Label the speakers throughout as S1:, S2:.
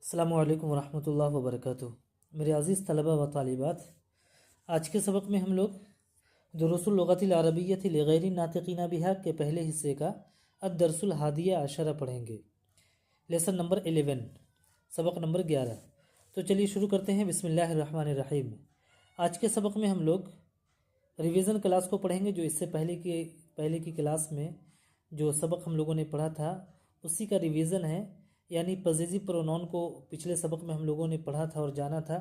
S1: السلام علیکم ورحمۃ اللہ وبرکاتہ۔ میرے عزیز طلبہ و طالبات، آج کے سبق میں ہم لوگ دروس اللغۃ العربیۃ لغیر الناطقین بہا کے پہلے حصے کا الدرس الحادی عشرہ پڑھیں گے، لیسن نمبر 11، سبق نمبر 11۔ تو چلیے شروع کرتے ہیں، بسم اللہ الرحمن الرحیم۔ آج کے سبق میں ہم لوگ ریویژن کلاس کو پڑھیں گے، جو اس سے پہلے کی کلاس میں جو سبق ہم لوگوں نے پڑھا تھا اسی کا ریویژن ہے، یعنی پوزیسو پرونون کو پچھلے سبق میں ہم لوگوں نے پڑھا تھا اور جانا تھا،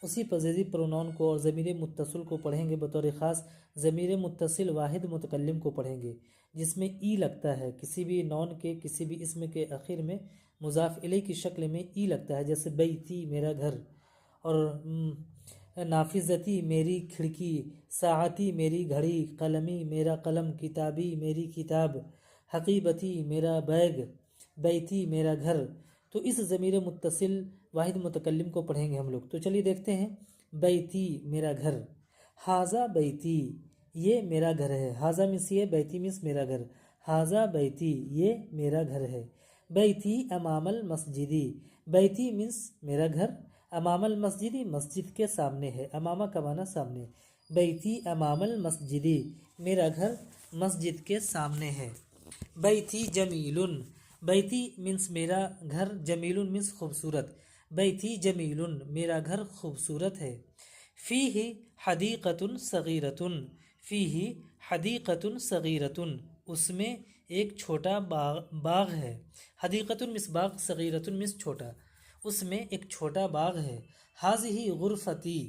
S1: اسی پوزیسو پرونون کو اور ضمیر متصل کو پڑھیں گے۔ بطور خاص ضمیر متصل واحد متکلم کو پڑھیں گے جس میں ای لگتا ہے، کسی بھی نون کے کسی بھی اسم کے آخر میں مضاف الیہ کی شکل میں ای لگتا ہے، جیسے بیتی میرا گھر، اور نافذتی میری کھڑکی، ساعتی میری گھڑی، قلمی میرا قلم، کتابی میری کتاب، حقیبتی میرا بیگ، بیتی میرا گھر۔ تو اس ضمیر متصل واحد متکلم کو پڑھیں گے ہم لوگ۔ تو چلیے دیکھتے ہیں، بیتی میرا گھر، حاذا بیتی یہ میرا گھر ہے، حاذا مینس یہ، بیتی مینس میرا گھر، حاذا بیتی یہ میرا گھر ہے۔ بیتی امام المسجدی، بیتی مینس میرا گھر، امام المسجدی مسجد کے سامنے ہے، امامہ کا معنی سامنے، بیتی امام المسجدی میرا گھر مسجد کے سامنے ہے۔ بیتی جمیل، بیتی مینس میرا گھر، جمیل مینس خوبصورت، بیتی جمیل میرا گھر خوبصورت ہے۔ فیہ حدیقۃ صغیرۃ، فیہ حدیقۃ صغیرۃ اس میں ایک چھوٹا باغ ہے، حدیقۃ مینس باغ، صغیرۃ مینس چھوٹا، اس میں ایک چھوٹا باغ ہے۔ حاذہ غرفتی،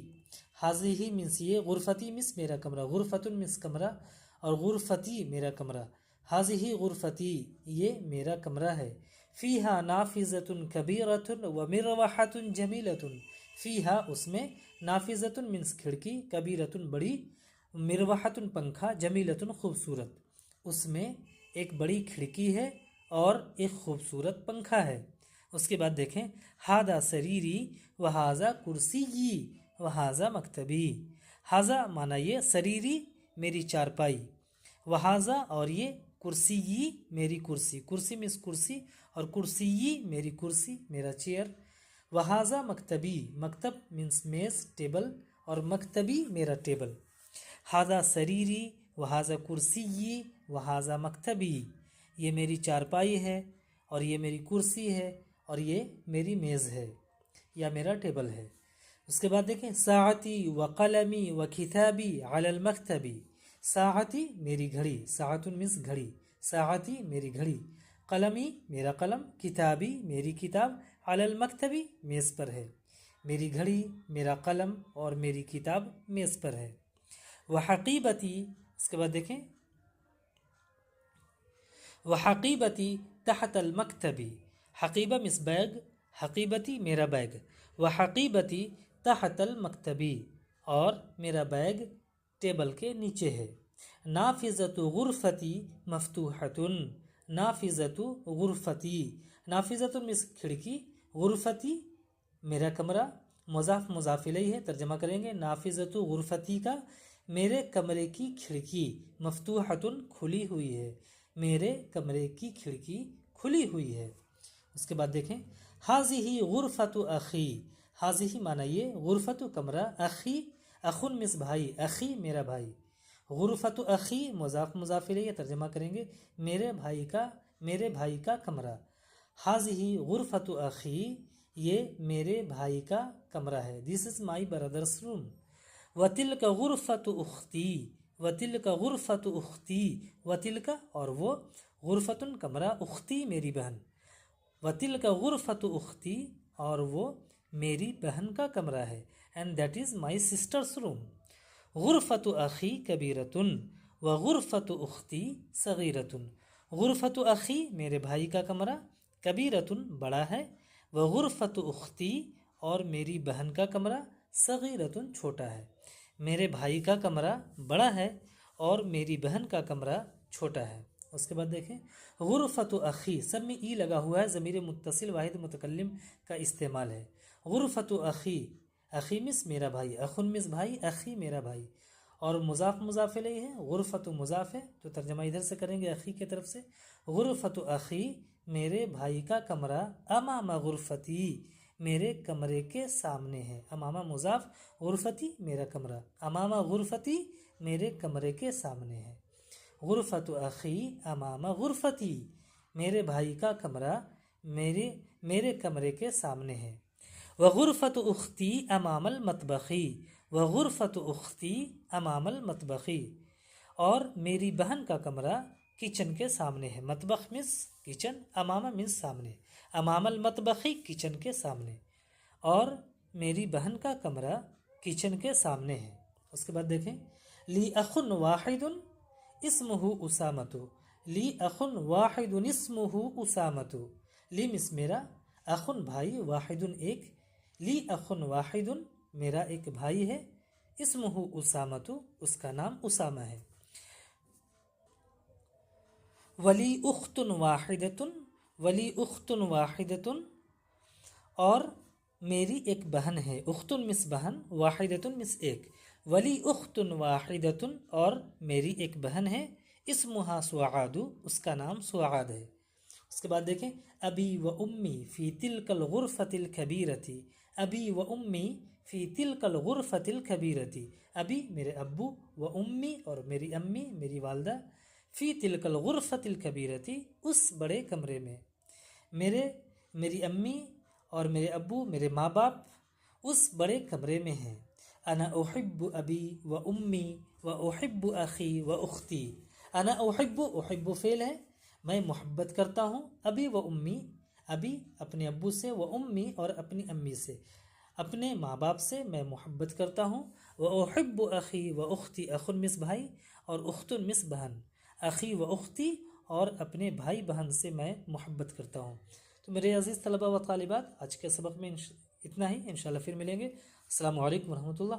S1: حاذہ مینس یہ، غرفتی مینس میرا کمرہ، غرفۃ مینس کمرہ اور غرفتی میرا کمرہ، حاذہ غرفتی یہ میرا کمرہ ہے۔ فیہا نافذۃ کبیرۃ ومروحۃ جمیلۃ، فیہا اس میں، نافذۃ مینس کھڑکی، کبیرۃ بڑی، مروحۃ پنکھا، جمیلۃ خوبصورت، اس میں ایک بڑی کھڑکی ہے اور ایک خوبصورت پنکھا ہے۔ اس کے بعد دیکھیں، ھذا سریری وھذا کرسیی وھذا مکتبی، ھذا مانا یہ، سریری میری چارپائی، وھذا اور یہ، کرسیی میری کرسی، کرسی مینس کرسی اور کرسیی میری کرسی، میرا چیئر، وھذا مکتبی، مکتب مینس میز ٹیبل اور مکتبی میرا ٹیبل، ھذا سریری وھذا کرسیی وھذا مکتبی یہ میری چارپائی ہے اور یہ میری کرسی ہے اور یہ میری میز ہے یا میرا ٹیبل ہے۔ اس کے بعد دیکھیں، ساعتی و قلمی و کتابی علی المکتبی، ساعتی میری گھڑی، ساعت مینس گھڑی، ساعتی میری گھڑی، قلمی میرا قلم، کتابی میری کتاب، علی المکتبی میز پر ہے، میری گھڑی، میرا قلم اور میری کتاب میز پر ہے۔ وحقیبتی، اس کے بعد دیکھیں، وحقیبتی تحت المکتبی، حقیبہ مینس بیگ، حقیبتی میرا بیگ، وحقیبتی تحت المکتبی اور میرا بیگ ٹیبل کے نیچے ہے۔ نافذۃ غرفتی مفتوحۃ، نافذۃ غرفتی، نافذۃ مینس کھڑکی، غرفتی میرا کمرہ، مضاف مضاف الیہ ہے، ترجمہ کریں گے، نافذۃ غرفتی کا میرے کمرے کی کھڑکی، مفتوحۃ کھلی ہوئی ہے، میرے کمرے کی کھڑکی کھلی ہوئی ہے۔ اس کے بعد دیکھیں، ھذہ غرفۃ اخی، ھذہ مانا یہ، غرفۃ کمرہ، اخی اخن مس بھائی، اخی میرا بھائی، غرفۃ اخی مضاف مضاف الیہ، ترجمہ کریں گے، میرے بھائی کا کمرہ، ھذہ غرفۃ اخی یہ میرے بھائی کا کمرہ ہے، دس از مائی برادرس روم۔ وتلک غرفۃ اختی، وتلک غرفۃ اختی، وتلک اور وہ، غرفۃ کمرہ، اختی میری بہن، وتلک غرفۃ اختی اور وہ میری بہن کا کمرہ ہے، and that is my sister's room. غرفۃ اخی کبیرۃ وغرفۃ اختی صغیرۃ، غرفۃ اخی میرے بھائی کا کمرہ، کبیرۃ بڑا ہے، وغرفۃ اختی اور میری بہن کا کمرہ، صغیرۃ چھوٹا ہے، میرے بھائی کا کمرہ بڑا ہے اور میری بہن کا کمرہ چھوٹا ہے۔ اس کے بعد دیکھیں، غرفۃ اخی، سب میں ای لگا ہوا ہے، ضمیر متصل واحد متکلم کا استعمال ہے۔ غرفۃ اخی، اخی مس میرا بھائی، اخن مس بھائی، اخی میرا بھائی، اور مضاف مضاف الیہ ہے، غرفۃ مضاف ہے تو ترجمہ ادھر سے کریں گے اخی کی طرف سے، غرفۃ اخی میرے بھائی کا کمرہ، امام غرفتی میرے کمرے کے سامنے ہے۔ امامہ مضاف، غرفتی میرا کمرہ، امامہ غرفتی میرے کمرے کے سامنے ہے۔ غرفت اخی امامہ غرفتی، میرے بھائی کا کمرہ میرے کمرے کے سامنے ہے۔ وغرفت اختی امام المطبخی، وغرفت اختی امام المطبخی، اور میری بہن کا کمرہ کچن کے سامنے ہے۔ مطبخ مس کچن، امامہ مس سامنے، امام المطبخی کچن کے سامنے، اور میری بہن کا کمرہ کچن کے سامنے ہے۔ اس کے بعد دیکھیں، لی اخ واحد اسمہ اسامۃ، لی اخ واحد اسمہ اسامۃ، لی مس میرا، اخن بھائی، واحد ایک، لی اخ واحد میرا ایک بھائی ہے، اسمہ اسامۃ اس کا نام اسامہ ہے۔ ولی اخت واحدۃ، ولی اخت واحدۃ، اور میری ایک بہن ہے، اخت مس بہن، واحدۃ مس ایک، ولی اخت واحدۃ اور میری ایک بہن ہے، اسمہا سعاد اس کا نام سعاد ہے۔ اس کے بعد دیکھیں، ابی و امی فی تلک الغرفۃ الکبیرۃ، ابی و امی فی تلک الغرفۃ الکبیرۃ، ابی میرے ابو، و امی اور میری امی میری والدہ، فی تلک الغرفۃ الکبیرۃ اس بڑے کمرے میں، میری امی اور میرے ابو میرے ماں باپ اس بڑے کمرے میں ہیں۔ انا احب ابی و امی و احب اخی و اختی، انا احب، احب فعل ہے، میں محبت کرتا ہوں، ابی و امی، ابی اپنے ابو سے، و امی اور اپنی امی سے، اپنے ماں باپ سے میں محبت کرتا ہوں، و احب اخی و اختی، اخن مس بھائی اور اختن مس بہن، اخی و اختی اور اپنے بھائی بہن سے میں محبت کرتا ہوں۔ تو میرے عزیز طلبہ و طالبات، آج کے سبق میں اتنا ہی، انشاءاللہ پھر ملیں گے۔ السلام علیکم ورحمۃ اللہ۔